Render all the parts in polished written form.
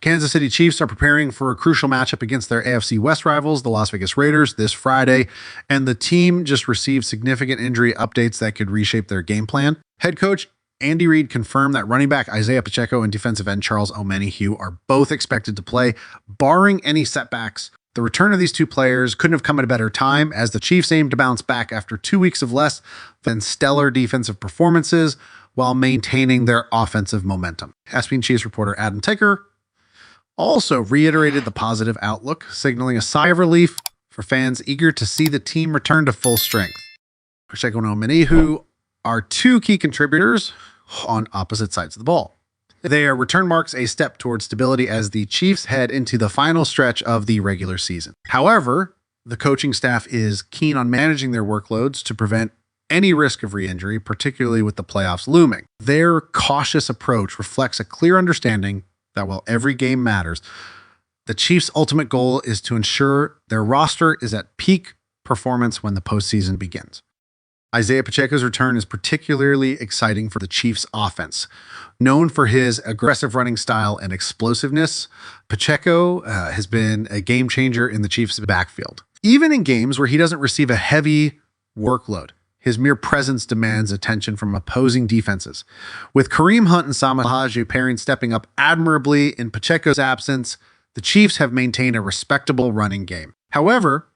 Kansas City Chiefs are preparing for a crucial matchup against their AFC West rivals, the Las Vegas Raiders, this Friday, and the team just received significant injury updates that could reshape their game plan. Head coach Andy Reid confirmed that running back Isaiah Pacheco and defensive end Charles Omenihu are both expected to play, barring any setbacks. The return of these two players couldn't have come at a better time, as the Chiefs aim to bounce back after 2 weeks of less than stellar defensive performances while maintaining their offensive momentum. ESPN Chiefs reporter Adam Ticker also reiterated the positive outlook, signaling a sigh of relief for fans eager to see the team return to full strength. Pacheco and Omenihu are two key contributors on opposite sides of the ball. Their return marks a step towards stability as the Chiefs head into the final stretch of the regular season. However, the coaching staff is keen on managing their workloads to prevent any risk of re-injury, particularly with the playoffs looming. Their cautious approach reflects a clear understanding that while every game matters, the Chiefs' ultimate goal is to ensure their roster is at peak performance when the postseason begins. Isaiah Pacheco's return is particularly exciting for the Chiefs' offense. Known for his aggressive running style and explosiveness, Pacheco has been a game changer in the Chiefs' backfield. Even in games where he doesn't receive a heavy workload, his mere presence demands attention from opposing defenses. With Kareem Hunt and Samahaji pairing stepping up admirably in Pacheco's absence, the Chiefs have maintained a respectable running game. However,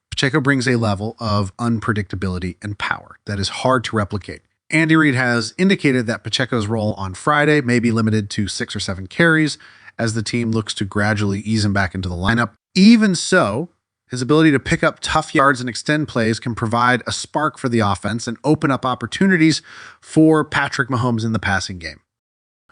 Pacheco brings a level of unpredictability and power that is hard to replicate. Andy Reid has indicated that Pacheco's role on Friday may be limited to 6 or 7 carries as the team looks to gradually ease him back into the lineup. Even so, his ability to pick up tough yards and extend plays can provide a spark for the offense and open up opportunities for Patrick Mahomes in the passing game.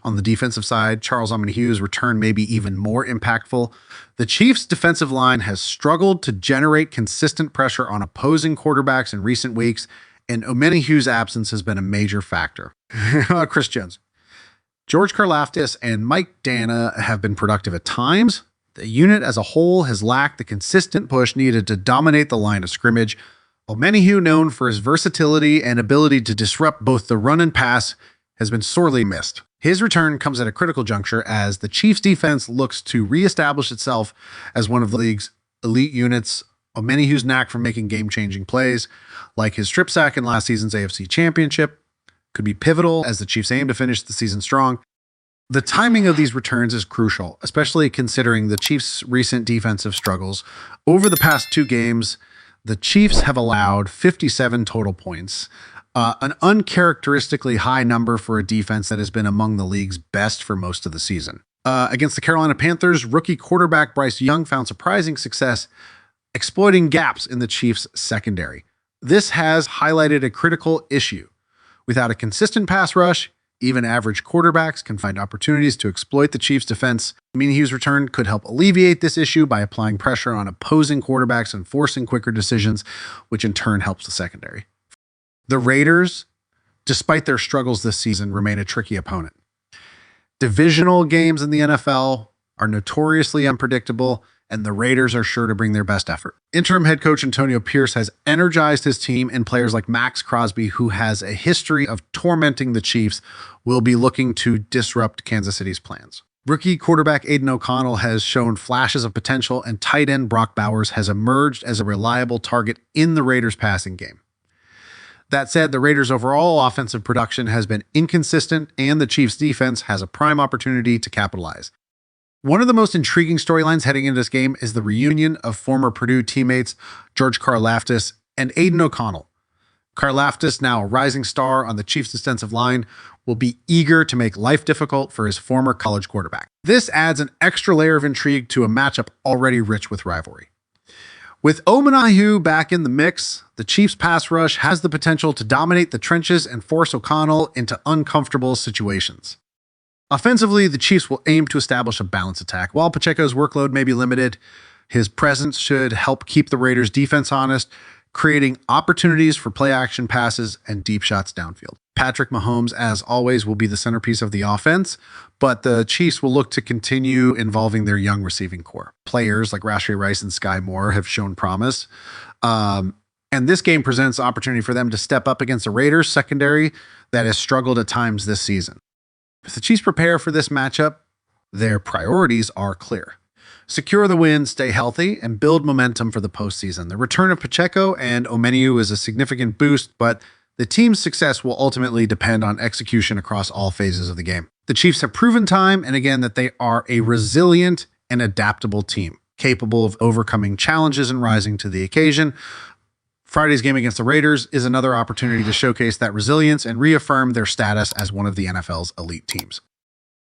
On the defensive side, Charles Omenihu's return may be even more impactful. The Chiefs' defensive line has struggled to generate consistent pressure on opposing quarterbacks in recent weeks, and Omenihu's absence has been a major factor. Chris Jones. George Karlaftis and Mike Dana have been productive at times. The unit as a whole has lacked the consistent push needed to dominate the line of scrimmage. Omenihu, known for his versatility and ability to disrupt both the run and pass, has been sorely missed. His return comes at a critical juncture as the Chiefs' defense looks to reestablish itself as one of the league's elite units. Omenihu's knack for making game-changing plays, like his strip sack in last season's AFC Championship, could be pivotal as the Chiefs aim to finish the season strong. The timing of these returns is crucial, especially considering the Chiefs' recent defensive struggles. Over the past 2 games, the Chiefs have allowed 57 total points, an uncharacteristically high number for a defense that has been among the league's best for most of the season. Against the Carolina Panthers, rookie quarterback Bryce Young found surprising success exploiting gaps in the Chiefs' secondary. This has highlighted a critical issue. Without a consistent pass rush, even average quarterbacks can find opportunities to exploit the Chiefs' defense. Omenihu's return could help alleviate this issue by applying pressure on opposing quarterbacks and forcing quicker decisions, which in turn helps the secondary. The Raiders, despite their struggles this season, remain a tricky opponent. Divisional games in the NFL are notoriously unpredictable, and the Raiders are sure to bring their best effort. Interim head coach Antonio Pierce has energized his team, and players like Max Crosby, who has a history of tormenting the Chiefs, will be looking to disrupt Kansas City's plans. Rookie quarterback Aiden O'Connell has shown flashes of potential, and tight end Brock Bowers has emerged as a reliable target in the Raiders' passing game. That said, the Raiders' overall offensive production has been inconsistent, and the Chiefs' defense has a prime opportunity to capitalize. One of the most intriguing storylines heading into this game is the reunion of former Purdue teammates George Karlaftis and Aiden O'Connell. Karlaftis, now a rising star on the Chiefs' defensive line, will be eager to make life difficult for his former college quarterback. This adds an extra layer of intrigue to a matchup already rich with rivalry. With Omenihu back in the mix, the Chiefs' pass rush has the potential to dominate the trenches and force O'Connell into uncomfortable situations. Offensively, the Chiefs will aim to establish a balanced attack. While Pacheco's workload may be limited, his presence should help keep the Raiders' defense honest, creating opportunities for play-action passes and deep shots downfield. Patrick Mahomes, as always, will be the centerpiece of the offense, but the Chiefs will look to continue involving their young receiving core. Players like Rashee Rice and Sky Moore have shown promise, and this game presents opportunity for them to step up against the Raiders' secondary that has struggled at times this season. If the Chiefs prepare for this matchup, Their priorities are clear: secure the win, stay healthy, and build momentum for the postseason. The return of Pacheco and Omenihu is a significant boost, but the team's success will ultimately depend on execution across all phases of the game. The Chiefs have proven time and again that they are a resilient and adaptable team, capable of overcoming challenges and rising to the occasion. Friday's game against the Raiders is another opportunity to showcase that resilience and reaffirm their status as one of the NFL's elite teams.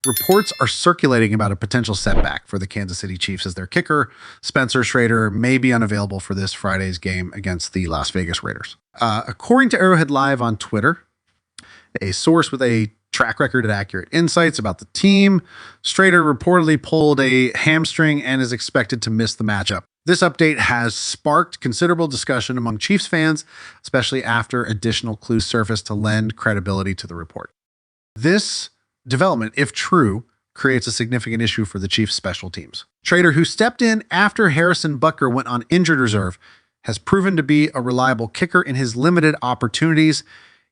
Reports are circulating about a potential setback for the Kansas City Chiefs as their kicker, Spencer Schrader, may be unavailable for this Friday's game against the Las Vegas Raiders. According to Arrowhead Live on Twitter, a source with a track record and accurate insights about the team, Schrader reportedly pulled a hamstring and is expected to miss the matchup. This update has sparked considerable discussion among Chiefs fans, especially after additional clues surfaced to lend credibility to the report. This development, if true, creates a significant issue for the Chiefs' special teams. Schrader, who stepped in after Harrison Butker went on injured reserve, has proven to be a reliable kicker in his limited opportunities,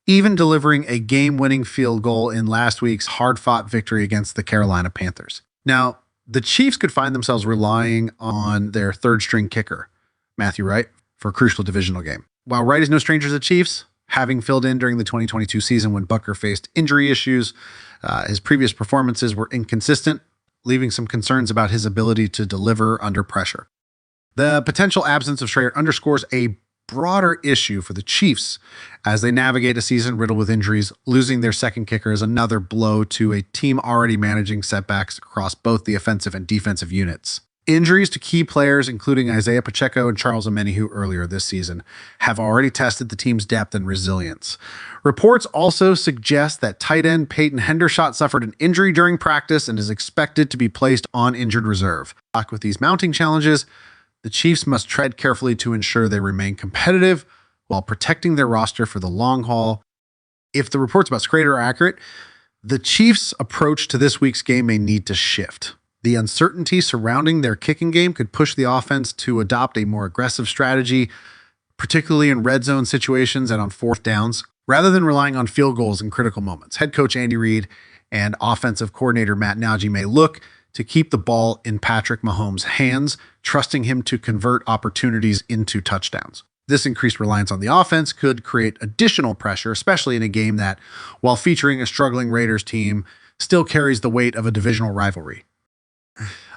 even delivering a game-winning field goal in last week's hard-fought victory against the Carolina Panthers. Now, the Chiefs could find themselves relying on their third-string kicker, Matthew Wright, for a crucial divisional game. While Wright is no stranger to the Chiefs, having filled in during the 2022 season when Butker faced injury issues, his previous performances were inconsistent, leaving some concerns about his ability to deliver under pressure. The potential absence of Schrader underscores a broader issue for the Chiefs as they navigate a season riddled with injuries. Losing their second kicker is another blow to a team already managing setbacks across both the offensive and defensive units. Injuries to key players, including Isaiah Pacheco and Charles Omenihu earlier this season, have already tested the team's depth and resilience. Reports also suggest that tight end Peyton Hendershot suffered an injury during practice and is expected to be placed on injured reserve. With these mounting challenges, the Chiefs must tread carefully to ensure they remain competitive while protecting their roster for the long haul. If the reports about Schrader are accurate, the Chiefs' approach to this week's game may need to shift. The uncertainty surrounding their kicking game could push the offense to adopt a more aggressive strategy, particularly in red zone situations and on fourth downs, rather than relying on field goals in critical moments. Head coach Andy Reid and offensive coordinator Matt Nagy may look to keep the ball in Patrick Mahomes' hands, trusting him to convert opportunities into touchdowns. This increased reliance on the offense could create additional pressure, especially in a game that, while featuring a struggling Raiders team, still carries the weight of a divisional rivalry.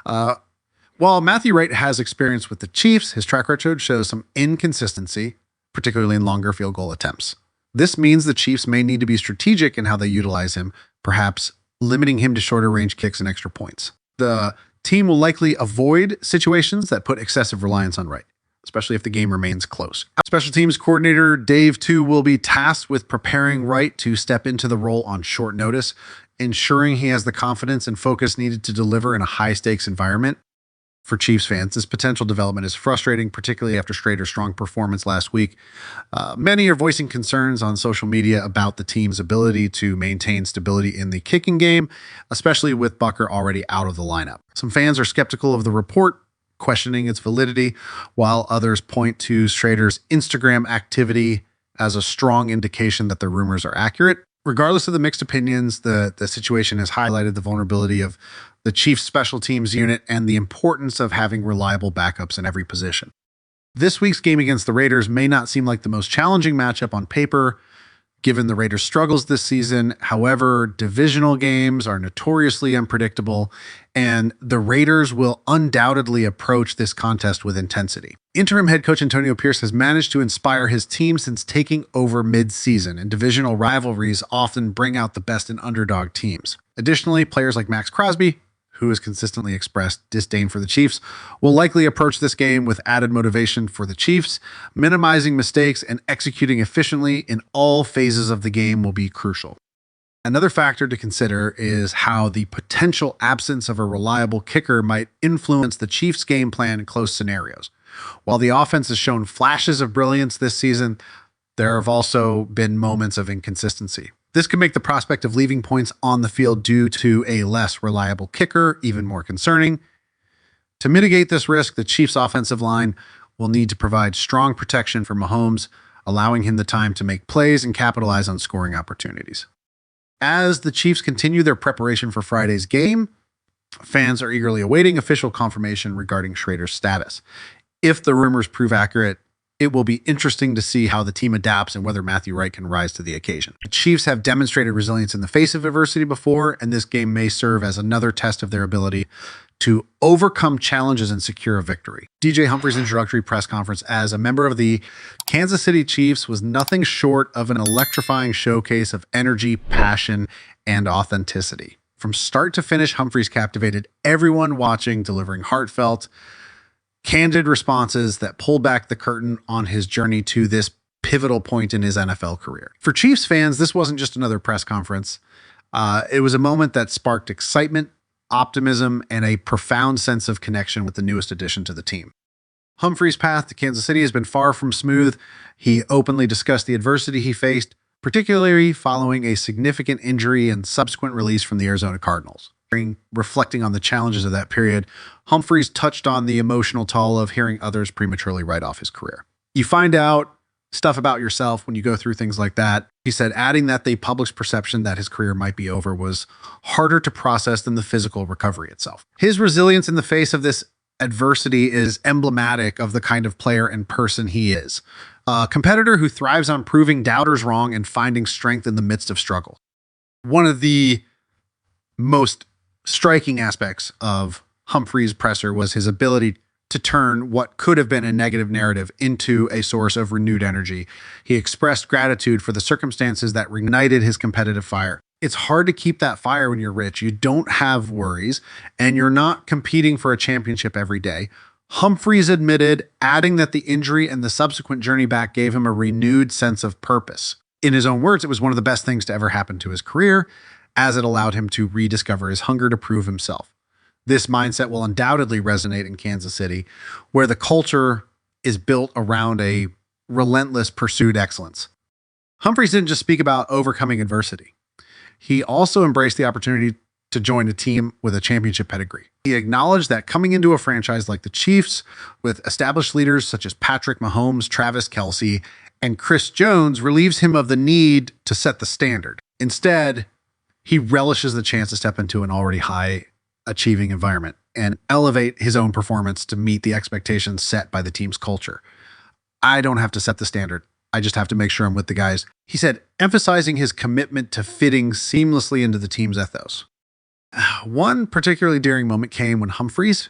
While Matthew Wright has experience with the Chiefs, his track record shows some inconsistency, particularly in longer field goal attempts. This means the Chiefs may need to be strategic in how they utilize him, perhaps limiting him to shorter range kicks and extra points. The team will likely avoid situations that put excessive reliance on Wright, especially if the game remains close. Special teams coordinator Dave too will be tasked with preparing Wright to step into the role on short notice, ensuring he has the confidence and focus needed to deliver in a high-stakes environment. For Chiefs fans, this potential development is frustrating, particularly after Schrader's strong performance last week. Many are voicing concerns on social media about the team's ability to maintain stability in the kicking game, especially with Butker already out of the lineup. Some fans are skeptical of the report, questioning its validity, while others point to Schrader's Instagram activity as a strong indication that the rumors are accurate. Regardless of the mixed opinions, the situation has highlighted the vulnerability of the Chiefs' special teams unit and the importance of having reliable backups in every position. This week's game against the Raiders may not seem like the most challenging matchup on paper, given the Raiders' struggles this season. However, divisional games are notoriously unpredictable, and the Raiders will undoubtedly approach this contest with intensity. Interim head coach Antonio Pierce has managed to inspire his team since taking over mid-season, and divisional rivalries often bring out the best in underdog teams. Additionally, players like Max Crosby, who has consistently expressed disdain for the Chiefs, will likely approach this game with added motivation for the Chiefs. Minimizing mistakes and executing efficiently in all phases of the game will be crucial. Another factor to consider is how the potential absence of a reliable kicker might influence the Chiefs' game plan in close scenarios. While the offense has shown flashes of brilliance this season, there have also been moments of inconsistency. This could make the prospect of leaving points on the field due to a less reliable kicker even more concerning. To mitigate this risk, the Chiefs' offensive line will need to provide strong protection for Mahomes, allowing him the time to make plays and capitalize on scoring opportunities. As the Chiefs continue their preparation for Friday's game, Fans are eagerly awaiting official confirmation regarding Schrader's status. If the rumors prove accurate, it will be interesting to see how the team adapts and whether Matthew Wright can rise to the occasion. The Chiefs have demonstrated resilience in the face of adversity before, and this game may serve as another test of their ability to overcome challenges and secure a victory. DJ Humphries' introductory press conference as a member of the Kansas City Chiefs was nothing short of an electrifying showcase of energy, passion, and authenticity. From start to finish, Humphries captivated everyone watching, delivering heartfelt, candid responses that pulled back the curtain on his journey to this pivotal point in his NFL career. For Chiefs fans, this wasn't just another press conference. It was a moment that sparked excitement, optimism, and a profound sense of connection with the newest addition to the team. Humphries' path to Kansas City has been far from smooth. He openly discussed the adversity he faced, particularly following a significant injury and subsequent release from the Arizona Cardinals. During reflecting on the challenges of that period, Humphries touched on the emotional toll of hearing others prematurely write off his career. You find out stuff about yourself when you go through things like that. He said adding that the public's perception that his career might be over was harder to process than the physical recovery itself. His resilience in the face of this adversity is emblematic of the kind of player and person he is. A competitor who thrives on proving doubters wrong and finding strength in the midst of struggle. One of the most striking aspects of Humphries' presser was his ability to turn what could have been a negative narrative into a source of renewed energy. He expressed gratitude for the circumstances that reignited his competitive fire. It's hard to keep that fire when you're rich. You don't have worries, and you're not competing for a championship every day. Humphries admitted, adding that the injury and the subsequent journey back gave him a renewed sense of purpose. In his own words, it was one of the best things to ever happen to his career, as it allowed him to rediscover his hunger to prove himself. This mindset will undoubtedly resonate in Kansas City, where the culture is built around a relentless pursued excellence. Humphries didn't just speak about overcoming adversity. He also embraced the opportunity to join a team with a championship pedigree. He acknowledged that coming into a franchise like the Chiefs, with established leaders such as Patrick Mahomes, Travis Kelce, and Chris Jones, relieves him of the need to set the standard. Instead, he relishes the chance to step into an already high-achieving environment and elevate his own performance to meet the expectations set by the team's culture. I don't have to set the standard. I just have to make sure I'm with the guys, he said, emphasizing his commitment to fitting seamlessly into the team's ethos. One particularly daring moment came when Humphries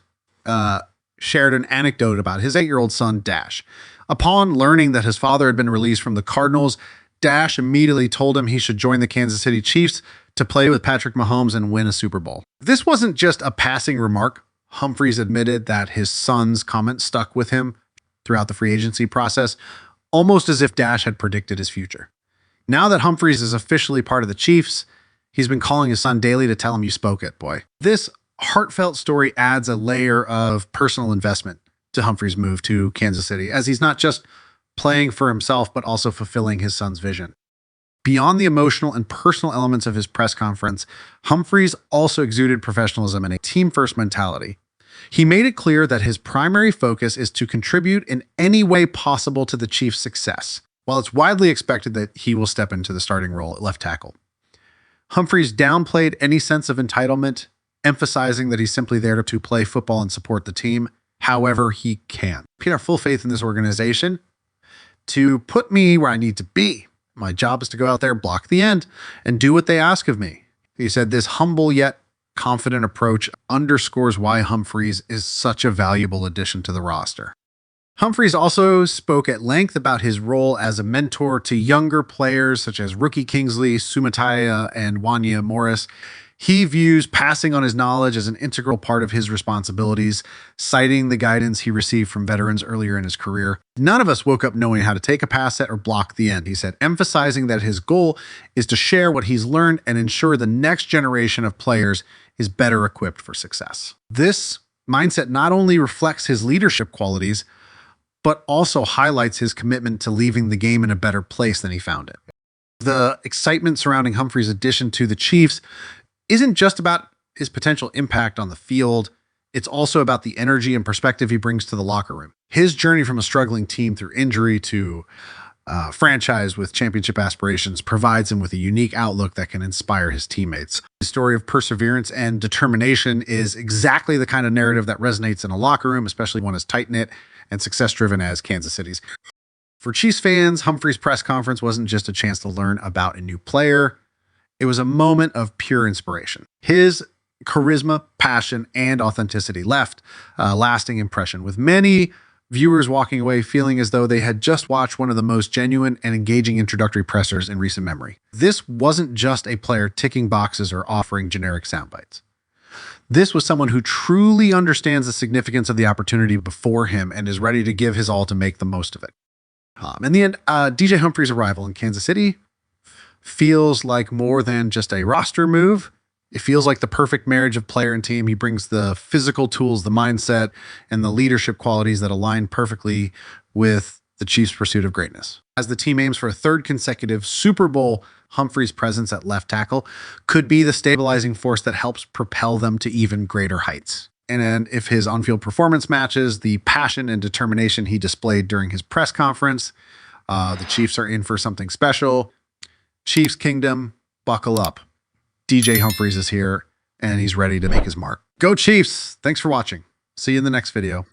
shared an anecdote about his 8-year-old son, Dash. Upon learning that his father had been released from the Cardinals, Dash immediately told him he should join the Kansas City Chiefs to play with Patrick Mahomes and win a Super Bowl. This wasn't just a passing remark. Humphries admitted that his son's comment stuck with him throughout the free agency process, almost as if Dash had predicted his future. Now that Humphries is officially part of the Chiefs, he's been calling his son daily to tell him, "You spoke it, boy." This heartfelt story adds a layer of personal investment to Humphries' move to Kansas City, as he's not just playing for himself, but also fulfilling his son's vision. Beyond the emotional and personal elements of his press conference, Humphries also exuded professionalism and a team-first mentality. He made it clear that his primary focus is to contribute in any way possible to the Chiefs' success, while it's widely expected that he will step into the starting role at left tackle. Humphries downplayed any sense of entitlement, emphasizing that he's simply there to play football and support the team however he can. I have full faith in this organization to put me where I need to be. My job is to go out there, block the end, and do what they ask of me. He said this humble yet confident approach underscores why Humphries is such a valuable addition to the roster. Humphries also spoke at length about his role as a mentor to younger players such as rookie Kingsley, Sumataya, and Wanya Morris. He views passing on his knowledge as an integral part of his responsibilities, citing the guidance he received from veterans earlier in his career. None of us woke up knowing how to take a pass set or block the end, he said, emphasizing that his goal is to share what he's learned and ensure the next generation of players is better equipped for success. This mindset not only reflects his leadership qualities, but also highlights his commitment to leaving the game in a better place than he found it. The excitement surrounding Humphries' addition to the Chiefs isn't just about his potential impact on the field, it's also about the energy and perspective he brings to the locker room. His journey from a struggling team through injury to franchise with championship aspirations, provides him with a unique outlook that can inspire his teammates. His story of perseverance and determination is exactly the kind of narrative that resonates in a locker room, especially one as tight-knit and success-driven as Kansas City's. For Chiefs fans, Humphries' press conference wasn't just a chance to learn about a new player. It was a moment of pure inspiration. His charisma, passion, and authenticity left a lasting impression, with many viewers walking away feeling as though they had just watched one of the most genuine and engaging introductory pressers in recent memory. This wasn't just a player ticking boxes or offering generic sound bites. This was someone who truly understands the significance of the opportunity before him and is ready to give his all to make the most of it. In the end, DJ Humphries' arrival in Kansas City feels like more than just a roster move. It feels like the perfect marriage of player and team. He brings the physical tools, the mindset, and the leadership qualities that align perfectly with the Chiefs' pursuit of greatness. As the team aims for a third consecutive Super Bowl, Humphries' presence at left tackle could be the stabilizing force that helps propel them to even greater heights. And if his on-field performance matches the passion and determination he displayed during his press conference, the Chiefs are in for something special. Chiefs Kingdom, buckle up. DJ Humphries is here, and he's ready to make his mark. Go Chiefs! Thanks for watching. See you in the next video.